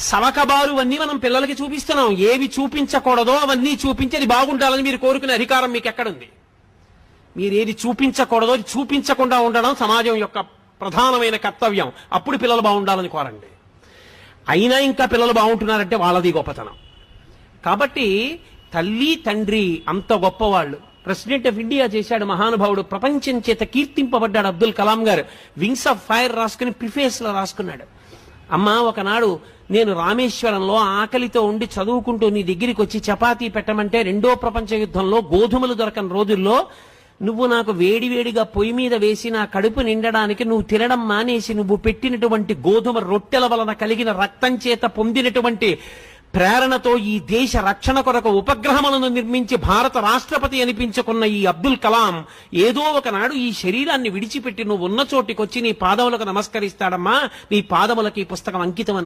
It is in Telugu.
సవకబారు అన్నీ మనం పిల్లలకి చూపిస్తున్నాం. ఏవి చూపించకూడదో అవన్నీ చూపించి అది బాగుండాలని మీరు కోరుకునే అధికారం మీకు ఎక్కడుంది? మీరు ఏది చూపించకూడదో అది చూపించకుండా ఉండడం సమాజం యొక్క ప్రధానమైన కర్తవ్యం. అప్పుడు పిల్లలు బాగుండాలని కోరండి. అయినా ఇంకా పిల్లలు బాగుంటున్నారంటే వాళ్ళది గొప్పతనం. కాబట్టి తల్లి తండ్రి అంత గొప్పవాళ్ళు. ప్రెసిడెంట్ ఆఫ్ ఇండియా చేశాడు మహానుభావుడు, ప్రపంచం చేత కీర్తింపబడ్డాడు అబ్దుల్ కలాం గారు. వింగ్స్ ఆఫ్ ఫైర్ రాసుకుని ప్రిఫేస్ లో రాసుకున్నాడు, అమ్మా ఒకనాడు నేను రామేశ్వరంలో ఆకలితో ఉండి చదువుకుంటూ నీ దగ్గరికి వచ్చి చపాతీ పెట్టమంటే రెండో ప్రపంచ యుద్ధంలో గోధుమలు దొరకని రోజుల్లో నువ్వు నాకు వేడివేడిగా పొయ్యి మీద వేసి నా కడుపు నిండడానికి నువ్వు తినడం మానేసి నువ్వు పెట్టినటువంటి గోధుమ రొట్టెల వలన కలిగిన రక్తం చేత పొందినటువంటి ప్రేరణతో ఈ దేశ రక్షణ కొరకు ఉపగ్రహములను నిర్మించి భారత రాష్ట్రపతి అనిపించుకున్న ఈ అబ్దుల్ కలాం ఏదో ఒకనాడు ఈ శరీరాన్ని విడిచిపెట్టి నువ్వు ఉన్న చోటికొచ్చి నీ పాదములకు నమస్కరిస్తాడమ్మా, నీ పాదములకి ఈ పుస్తకం అంకితం